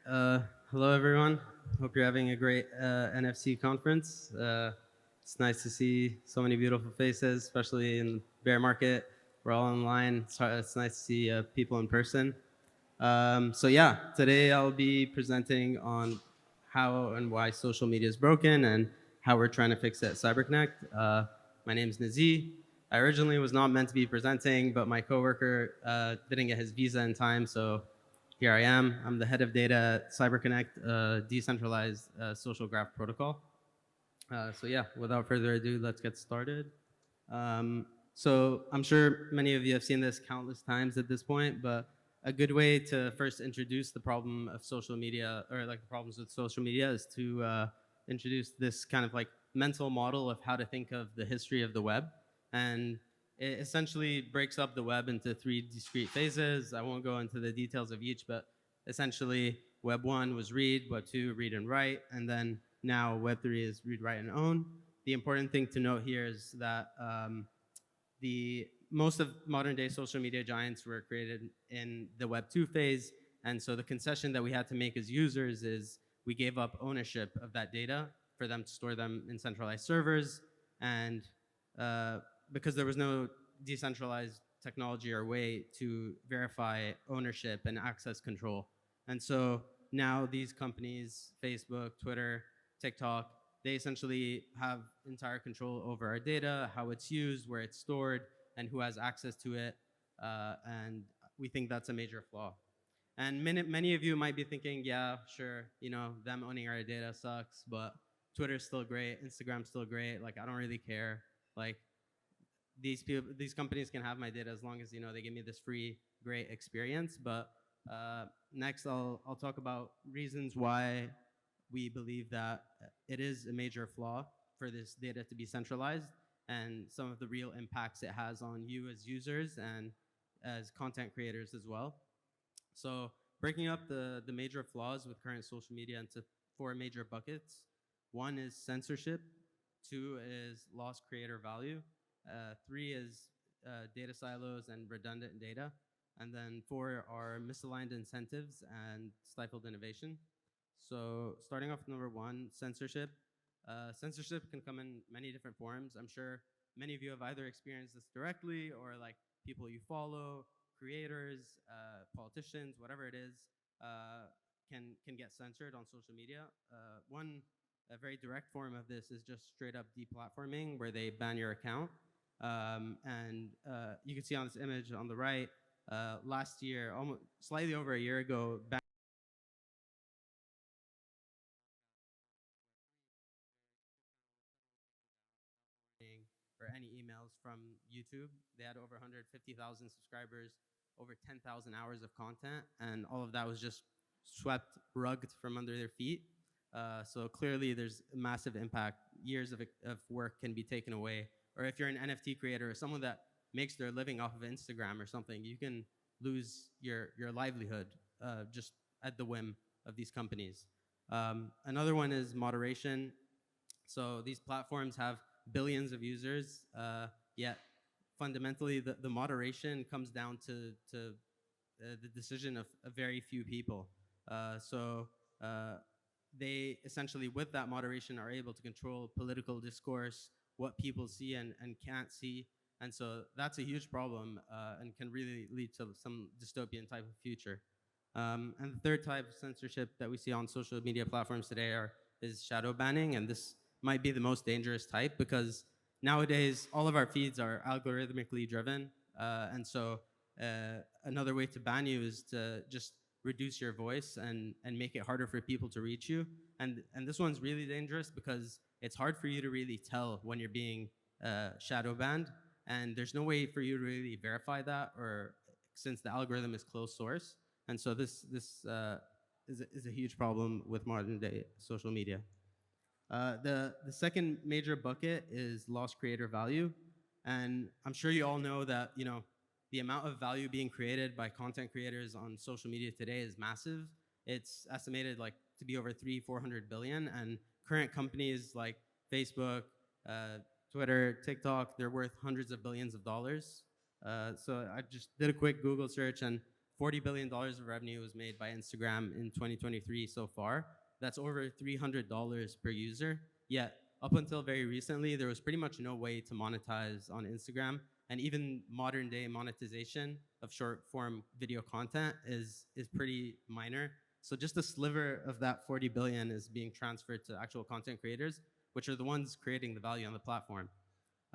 right. Hello, everyone. Hope you're having a great NFC conference. It's nice to see so many beautiful faces, especially in the bear market. We're all online. It's nice to see people in person. So yeah, today I'll be presenting on how and why social media is broken and how we're trying to fix it at Cyberconnect. My name is Nazih. I originally was not meant to be presenting, but my coworker didn't get his visa in time, so here I am. I'm the head of data at Cyberconnect, decentralized social graph protocol. So yeah, without further ado, let's get started. So I'm sure many of you have seen this countless times at this point, but a good way to first introduce the problem of social media, or like the problems with social media, is to introduce this kind of like mental model of how to think of the history of the web. And it essentially breaks up the web into three discrete phases. I won't go into the details of each, but essentially Web 1 was read, Web 2, read and write, and then now Web 3 is read, write, and own. The important thing to note here is that the most of modern day social media giants were created in the Web 2 phase, and so the concession that we had to make as users is we gave up ownership of that data for them to store them in centralized servers, and because there was no decentralized technology or way to verify ownership and access control. And so now these companies, Facebook, Twitter, TikTok, they essentially have entire control over our data, how it's used, where it's stored, and who has access to it. And we think that's a major flaw. And many of you might be thinking, yeah, sure, them owning our data sucks, but Twitter's still great, Instagram's still great. Like, I don't really care. Like, these companies can have my data as long as they give me this free, great experience. But next, I'll talk about reasons why we believe that it is a major flaw for this data to be centralized and some of the real impacts it has on you as users and as content creators as well. So breaking up the major flaws with current social media into four major buckets. One is censorship. Two is lost creator value. Three is data silos and redundant data. And then four are misaligned incentives and stifled innovation. So starting off with number one, censorship. Censorship can come in many different forms. I'm sure many of you have either experienced this directly or like people you follow, creators, politicians, whatever it is, can get censored on social media. One a very direct form of this is just straight up deplatforming, where they ban your account. And you can see on this image on the right, last year, almost slightly over a year ago, or any emails from YouTube. They had over 150,000 subscribers, over 10,000 hours of content, and all of that was just swept, rugged from under their feet. So clearly, there's a massive impact. Years of work can be taken away. Or if you're an NFT creator or someone that makes their living off of Instagram or something, you can lose your livelihood just at the whim of these companies. Another one is moderation. So these platforms have billions of users, yet fundamentally the moderation comes down to the decision of a very few people. So they essentially, with that moderation, are able to control political discourse, what people see and can't see. And so that's a huge problem and can really lead to some dystopian type of future. And the third type of censorship that we see on social media platforms today is shadow banning. And this might be the most dangerous type because nowadays all of our feeds are algorithmically driven. And so another way to ban you is to just reduce your voice and make it harder for people to reach you. And this one's really dangerous because it's hard for you to really tell when you're being shadow banned. And there's no way for you to really verify that, or since the algorithm is closed source. And so this is a huge problem with modern day social media. The second major bucket is lost creator value. And I'm sure you all know that the amount of value being created by content creators on social media today is massive. It's estimated like to be over 400 billion, and current companies like Facebook, Twitter, TikTok, they're worth hundreds of billions of dollars. So I just did a quick Google search, and $40 billion of revenue was made by Instagram in 2023 so far. That's over $300 per user. Yet, up until very recently, there was pretty much no way to monetize on Instagram. And even modern day monetization of short form video content is pretty minor. So just a sliver of that 40 billion is being transferred to actual content creators, which are the ones creating the value on the platform.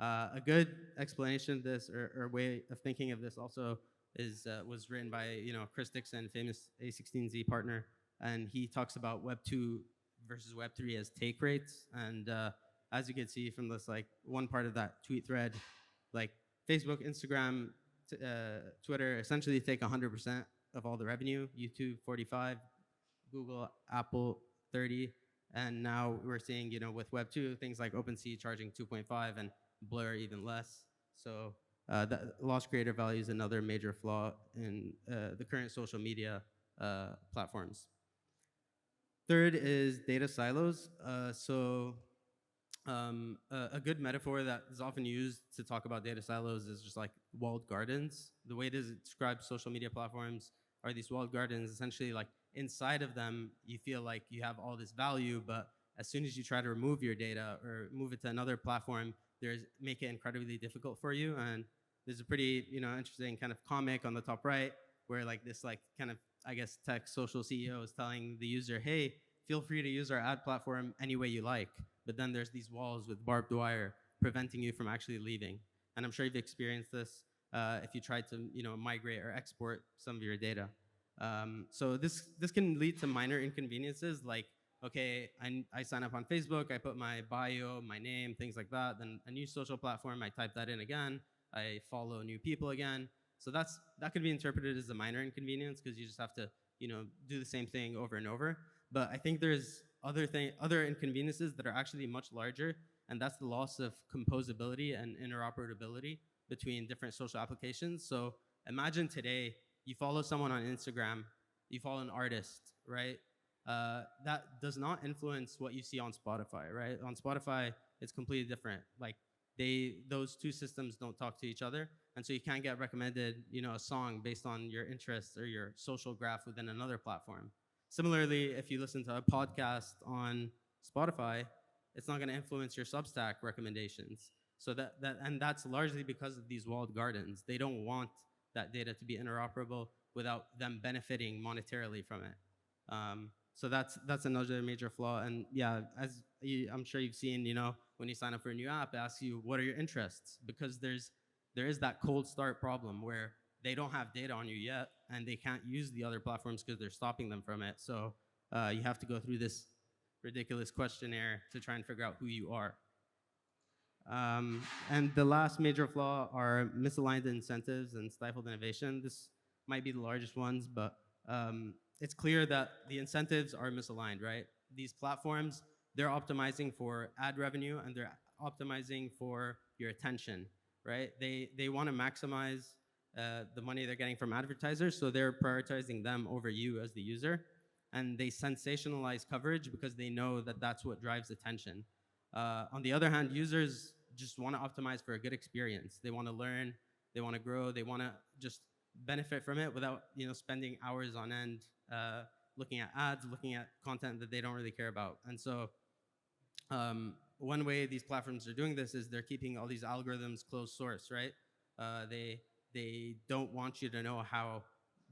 A good explanation of this, or way of thinking of this, also was written by Chris Dixon, famous A16Z partner, and he talks about Web 2 versus Web 3 as take rates. And as you can see from this, like one part of that tweet thread, like Facebook, Instagram, Twitter essentially take 100% of all the revenue. YouTube 45, Google, Apple 30, and now we're seeing with Web 2 things like OpenSea charging 2.5 and Blur even less. So that lost creator value is another major flaw in the current social media platforms. Third is data silos. A good metaphor that is often used to talk about data silos is just like walled gardens. The way to describe social media platforms are these walled gardens. Essentially, like inside of them, you feel like you have all this value, but as soon as you try to remove your data or move it to another platform, make it incredibly difficult for you. And there's a pretty interesting kind of comic on the top right where like this like kind of I guess tech social CEO is telling the user, hey, feel free to use our ad platform any way you like. But then there's these walls with barbed wire preventing you from actually leaving. And I'm sure you've experienced this if you try to migrate or export some of your data. So this can lead to minor inconveniences like, okay, I sign up on Facebook, I put my bio, my name, things like that. Then a new social platform, I type that in again. I follow new people again. So that could be interpreted as a minor inconvenience because you just have to do the same thing over and over. But I think there's other inconveniences that are actually much larger, and that's the loss of composability and interoperability between different social applications. So imagine today you follow someone on Instagram, you follow an artist, right? That does not influence what you see on Spotify, right? On Spotify, it's completely different. Like those two systems don't talk to each other, and so you can't get recommended a song based on your interests or your social graph within another platform. Similarly, if you listen to a podcast on Spotify, it's not going to influence your Substack recommendations. So that's largely because of these walled gardens. They don't want that data to be interoperable without them benefiting monetarily from it. So that's another major flaw. And yeah, I'm sure you've seen, when you sign up for a new app, it asks you what are your interests, because there is that cold start problem where they don't have data on you yet, and they can't use the other platforms because they're stopping them from it. So you have to go through this ridiculous questionnaire to try and figure out who you are. And the last major flaw are misaligned incentives and stifled innovation. This might be the largest ones, but it's clear that the incentives are misaligned, right? These platforms, they're optimizing for ad revenue and they're optimizing for your attention, right? They want to maximize the money they're getting from advertisers, so they're prioritizing them over you as the user. And they sensationalize coverage because they know that that's what drives attention. On the other hand, users just want to optimize for a good experience. They want to learn, they want to grow, they want to just benefit from it without spending hours on end looking at ads, looking at content that they don't really care about. And so one way these platforms are doing this is they're keeping all these algorithms closed source, right? They don't want you to know how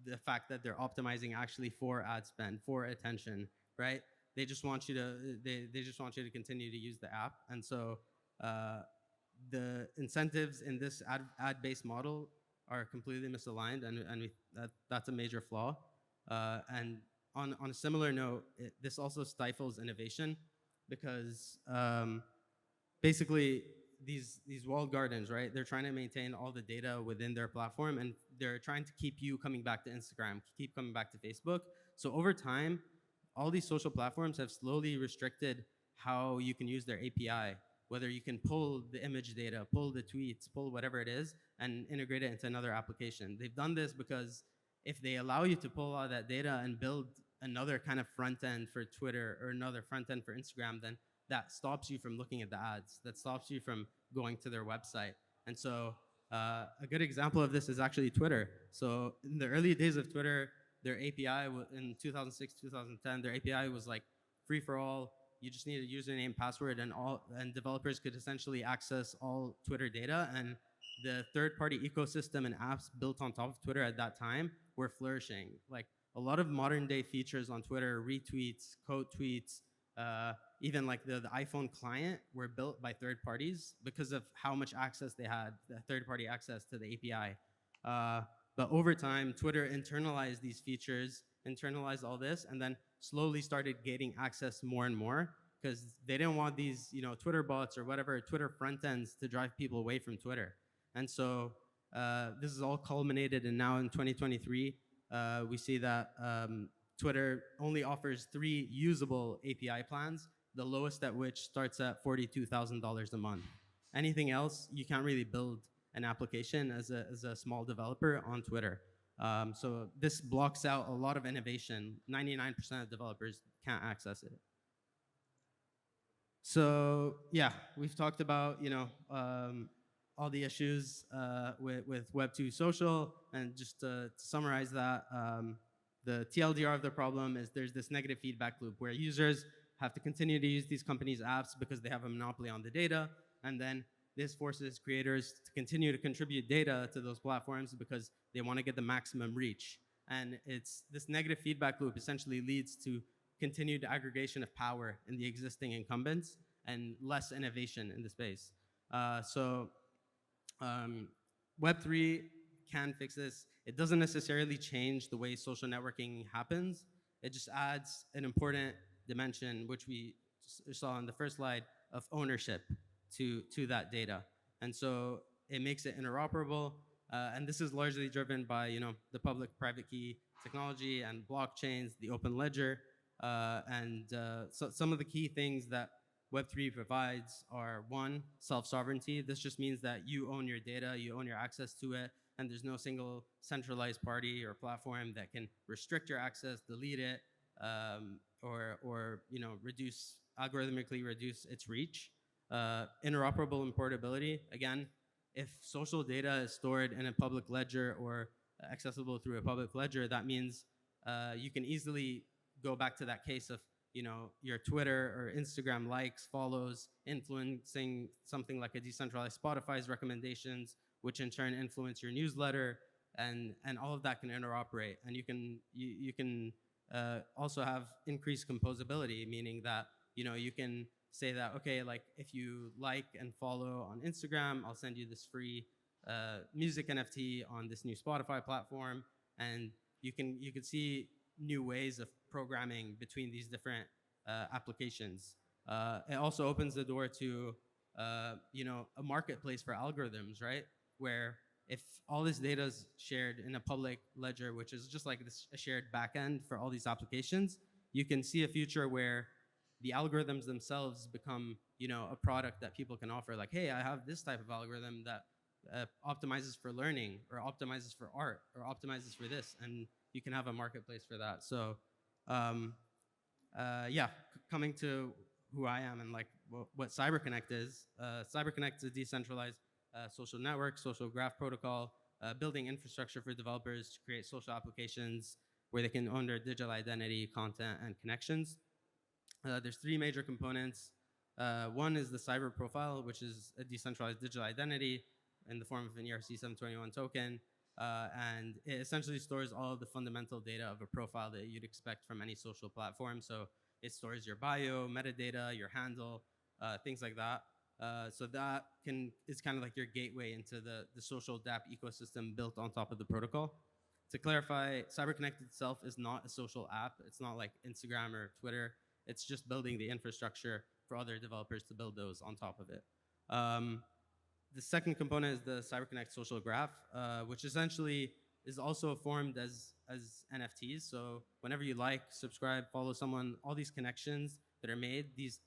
the fact that they're optimizing actually for ad spend, for attention, right? They just want you to to continue to use the app. And so the incentives in this ad-based model are completely misaligned, and that's a major flaw. And on a similar note, this also stifles innovation because basically these walled gardens, right? They're trying to maintain all the data within their platform, and they're trying to keep you coming back to Instagram, keep coming back to Facebook. So over time, all these social platforms have slowly restricted how you can use their API, whether you can pull the image data, pull the tweets, pull whatever it is, and integrate it into another application. They've done this because if they allow you to pull all that data and build another kind of front end for Twitter or another front end for Instagram, then that stops you from looking at the ads. That stops you from going to their website. And so A good example of this is actually Twitter. So in the early days of Twitter, their API in 2006, 2010, their API was like free for all. You just need a username, password, and developers could essentially access all Twitter data. And the third-party ecosystem and apps built on top of Twitter at that time were flourishing. Like a lot of modern-day features on Twitter, retweets, quote tweets, even like the iPhone client were built by third parties because of how much access they had, the third-party access to the API. But over time, Twitter internalized these features, internalized all this, and then slowly started gaining access more and more because they didn't want these, Twitter bots or whatever, Twitter front ends to drive people away from Twitter. And so this is all culminated, and now in 2023, we see that Twitter only offers 3 usable API plans, the lowest at which starts at $42,000 a month. Anything else, you can't really build an application as a small developer on Twitter. So this blocks out a lot of innovation. 99% of developers can't access it. So yeah, we've talked about all the issues with Web2 social, and just to summarize that, the TLDR of the problem is there's this negative feedback loop where users have to continue to use these companies' apps because they have a monopoly on the data, and then this forces creators to continue to contribute data to those platforms because they want to get the maximum reach. And it's this negative feedback loop essentially leads to continued aggregation of power in the existing incumbents and less innovation in the space. Web3 can fix this. It doesn't necessarily change the way social networking happens. It just adds an important dimension, which we saw in the first slide, of ownership to that data. And so it makes it interoperable. And this is largely driven by the public-private key technology and blockchains, the open ledger. So some of the key things that Web3 provides are, 1, self-sovereignty. This just means that you own your data, you own your access to it, and there's no single centralized party or platform that can restrict your access, delete it, or algorithmically reduce its reach. Interoperable and portability. Again, if social data is stored in a public ledger or accessible through a public ledger, that means you can easily go back to that case of your Twitter or Instagram likes, follows, influencing something like a decentralized Spotify's recommendations, which in turn influence your newsletter, and all of that can interoperate. And you can also have increased composability, meaning that you can say that, okay, like if you like and follow on Instagram, I'll send you this free music NFT on this new Spotify platform, and you can see new ways of programming between these different applications. It also opens the door to a marketplace for algorithms, right? Where if all this data is shared in a public ledger, which is just like a shared backend for all these applications, you can see a future where the algorithms themselves become a product that people can offer. Like, hey, I have this type of algorithm that optimizes for learning, or optimizes for art, or optimizes for this, and you can have a marketplace for that. So coming to who I am and like what Cyberconnect is. Cyberconnect is a decentralized social network, social graph protocol, building infrastructure for developers to create social applications where they can own their digital identity, content, and connections. There's 3 major components. One is the cyber profile, which is a decentralized digital identity in the form of an ERC-721 token. And it essentially stores all of the fundamental data of a profile that you'd expect from any social platform. So it stores your bio, metadata, your handle, things like that. So that is kind of like your gateway into the social DApp ecosystem built on top of the protocol. To clarify, Cyberconnect itself is not a social app. It's not like Instagram or Twitter. It's just building the infrastructure for other developers to build those on top of it. The second component is the Cyberconnect social graph, which essentially is also formed as NFTs. So whenever you like, subscribe, follow someone, all these connections that are made, these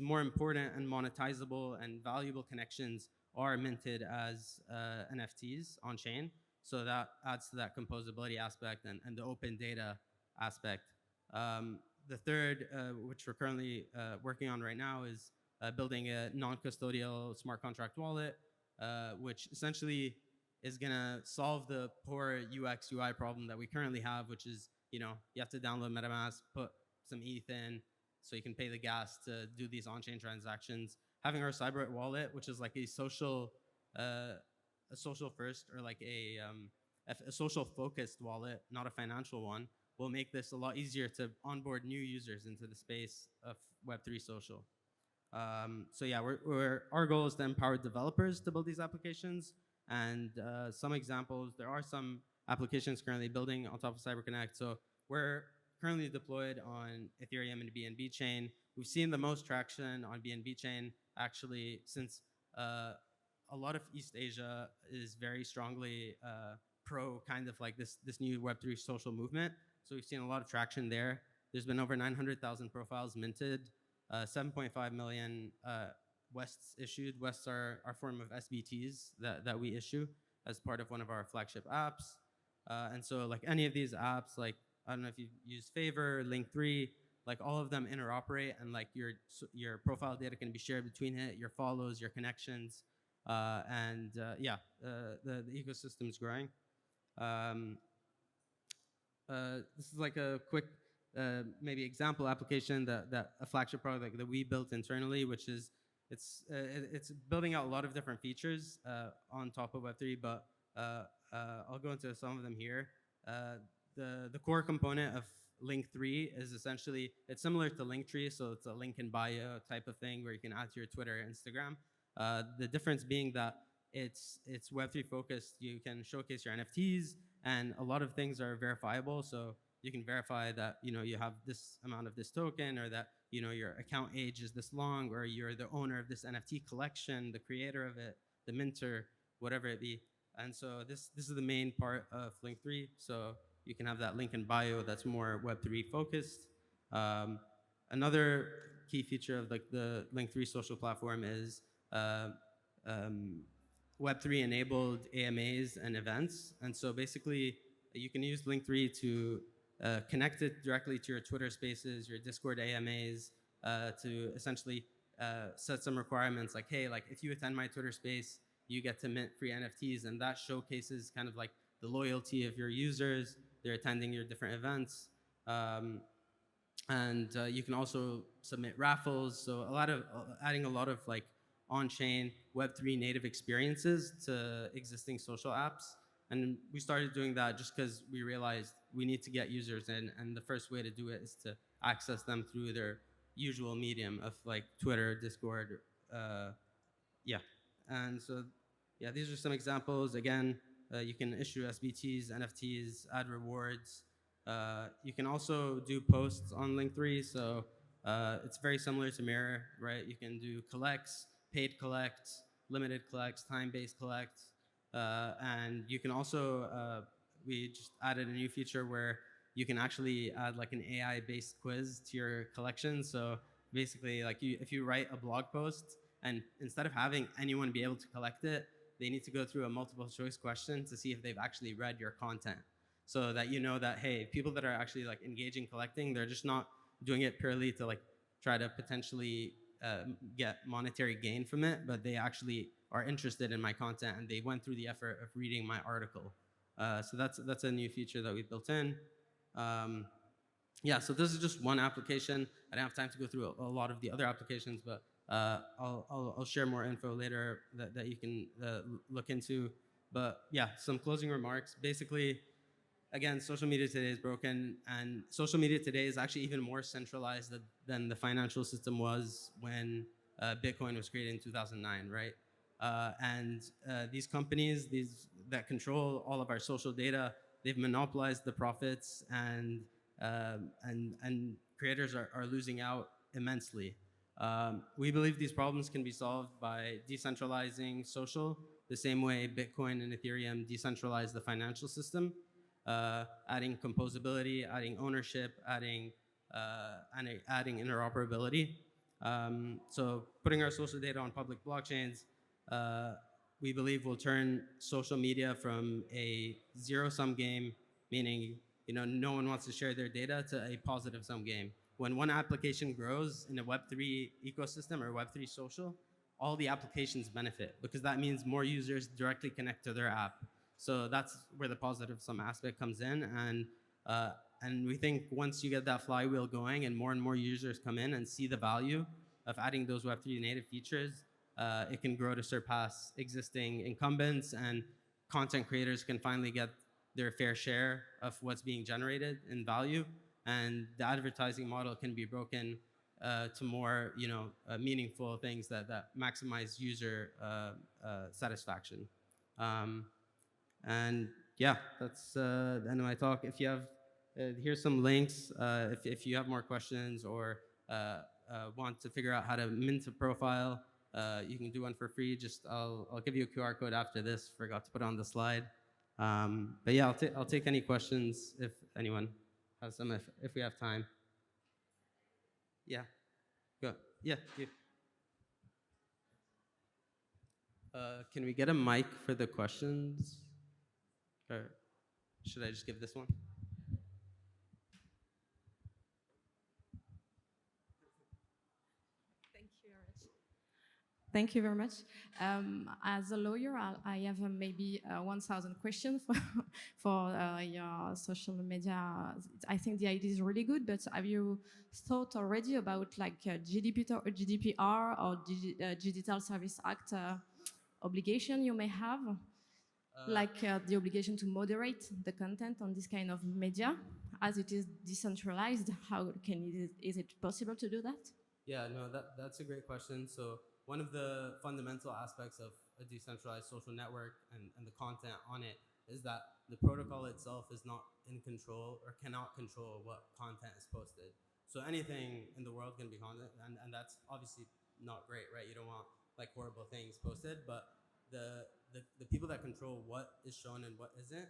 more important and monetizable and valuable connections are minted as NFTs on chain. So that adds to that composability aspect and the open data aspect. The third, which we're currently working on right now, is building a non-custodial smart contract wallet, which essentially is gonna solve the poor UX UI problem that we currently have, which is, you have to download MetaMask, put some ETH in, so you can pay the gas to do these on-chain transactions. Having our Cyber wallet, which is like uh, a social first, or like a social focused wallet, not a financial one, will make this a lot easier to onboard new users into the space of Web3 social. So yeah, our goal is to empower developers to build these applications. And some examples, there are some applications currently building on top of Cyberconnect. So we're currently deployed on Ethereum and BNB chain. We've seen the most traction on BNB chain, actually, since a lot of East Asia is very strongly pro kind of like this new Web3 social movement. So we've seen a lot of traction there. There's been over 900,000 profiles minted, 7.5 million Wests issued. Wests are our form of SBTs that we issue as part of one of our flagship apps. And so like any of these apps, like I don't know if you use Favor, Link3, like all of them interoperate, and like your profile data can be shared between it, your follows, your connections, the ecosystem is growing. This is like a quick maybe example application that a flagship product that we built internally, which is it's building out a lot of different features on top of Web3, but I'll go into some of them here. The core component of Link3 is essentially, it's similar to Linktree, so it's a link in bio type of thing where you can add to your Twitter or Instagram. The difference being that it's Web3 focused. You can showcase your NFTs, and a lot of things are verifiable. So you can verify that you have this amount of this token, or that your account age is this long, or you're the owner of this NFT collection, the creator of it, the minter, whatever it be. And so this is the main part of Link3. So you can have that link in bio that's more Web3 focused. Another key feature of like the Link3 social platform is Web3 enabled AMAs and events. And so basically you can use Link3 to connect it directly to your Twitter spaces, your Discord AMAs, to essentially set some requirements like, hey, like if you attend my Twitter space, you get to mint free NFTs. And that showcases kind of like the loyalty of your users. They're attending your different events. And you can also submit raffles. So adding a lot of like on-chain Web3 native experiences to existing social apps. And we started doing that just because we realized we need to get users in, and the first way to do it is to access them through their usual medium of like Twitter, Discord, yeah. And so, yeah, these are some examples. Again, you can issue SBTs, NFTs, add rewards. You can also do posts on Link3. So it's very similar to Mirror, right? You can do collects, paid collects, limited collects, time-based collects. And you can also, we just added a new feature where you can actually add like an AI-based quiz to your collection. So basically, like if you write a blog post, and instead of having anyone be able to collect it, they need to go through a multiple choice question to see if they've actually read your content. So that you know that, hey, people that are actually like engaging collecting, they're just not doing it purely to like try to potentially get monetary gain from it, but they actually are interested in my content and they went through the effort of reading my article. So that's a new feature that we built in. Yeah, so this is just one application. I don't have time to go through a lot of the other applications, but I'll share more info later that you can look into. But yeah, some closing remarks. Basically, again, social media today is broken, and social media today is actually even more centralized than the financial system was when Bitcoin was created in 2009, right? And these companies, that control all of our social data, they've monopolized the profits, and creators are losing out immensely. We believe these problems can be solved by decentralizing social, the same way Bitcoin and Ethereum decentralized the financial system. Adding composability, adding ownership, adding interoperability. So putting our social data on public blockchains, we believe will turn social media from a zero-sum game, meaning no one wants to share their data, to a positive-sum game. When one application grows in a Web3 ecosystem or Web3 social, all the applications benefit, because that means more users directly connect to their app. So that's where the positive sum aspect comes in. And we think once you get that flywheel going and more users come in and see the value of adding those Web3 native features, it can grow to surpass existing incumbents, and content creators can finally get their fair share of what's being generated in value. And the advertising model can be broken to more, meaningful things that maximize user satisfaction. And yeah, that's the end of my talk. If you have, here's some links. If you have more questions or want to figure out how to mint a profile, you can do one for free. I'll give you a QR code after this. Forgot to put it on the slide. But yeah, I'll take any questions if anyone has some, if we have time. Yeah, go. Yeah, you. Can we get a mic for the questions? Or should I just give this one? Thank you very much. Thank you very much. As a lawyer, I have maybe 1,000 questions for your social media. I think the idea is really good, but have you thought already about like GDPR or Digital Service Act obligation you may have? Like the obligation to moderate the content on this kind of media, as it is decentralized. How is it possible to do that? Yeah, no, that's a great question. So one of the fundamental aspects of a decentralized social network and the content on it is that the protocol itself is not in control or cannot control what content is posted. So anything in the world can be content, and that's obviously not great, right? You don't want like horrible things posted, but the people that control what is shown and what isn't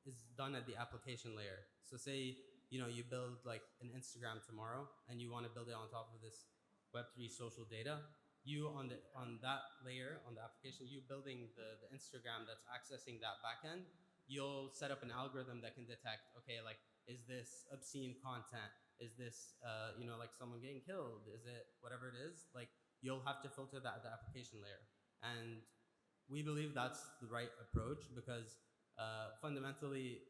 is done at the application layer. So say, you build like an Instagram tomorrow and you want to build it on top of this Web3 social data. You on that layer, on the application, you building the Instagram that's accessing that backend, you'll set up an algorithm that can detect, okay, like, is this obscene content? Is this, like someone getting killed? Is it whatever it is? Like, you'll have to filter that at the application layer. And we believe that's the right approach because fundamentally,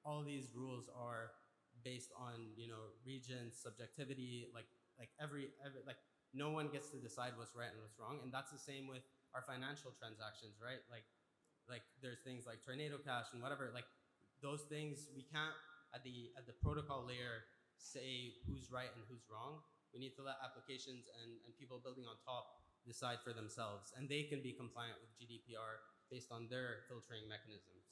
all these rules are based on region subjectivity. Like every like no one gets to decide what's right and what's wrong, and that's the same with our financial transactions, right? Like there's things like Tornado Cash and whatever. Like those things we can't at the protocol layer say who's right and who's wrong. We need to let applications and people building on top decide for themselves, and they can be compliant with GDPR based on their filtering mechanisms.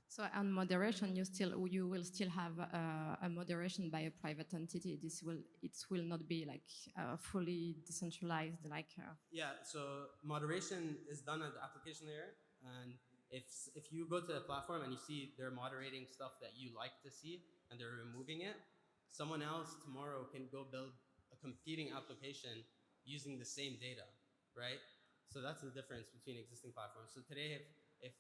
So on moderation, you will still have a moderation by a private entity. It will not be like fully decentralized, like. Yeah. So moderation is done at the application layer, and if you go to a platform and you see they're moderating stuff that you like to see and they're removing it, someone else tomorrow can go build a competing application using the same data, right? So that's the difference between existing platforms. So today, if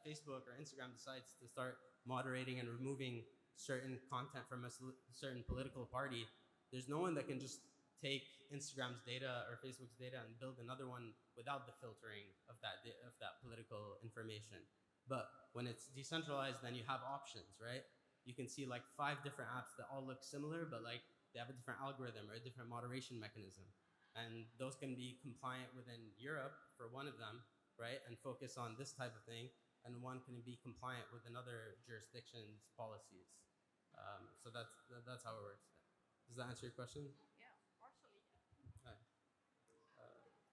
Facebook or Instagram decides to start moderating and removing certain content from a certain political party, there's no one that can just take Instagram's data or Facebook's data and build another one without the filtering of that political information. But when it's decentralized, then you have options, right? You can see like 5 different apps that all look similar, but like they have a different algorithm or a different moderation mechanism. And those can be compliant within Europe for one of them, right? And focus on this type of thing. And one can be compliant with another jurisdiction's policies. So that's how it works. Does that answer your question? Yeah, partially.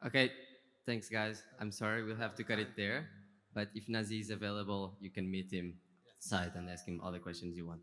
Okay, thanks guys. I'm sorry, we'll have to cut it there. But if Nazih is available, you can meet him outside and ask him all the questions you want.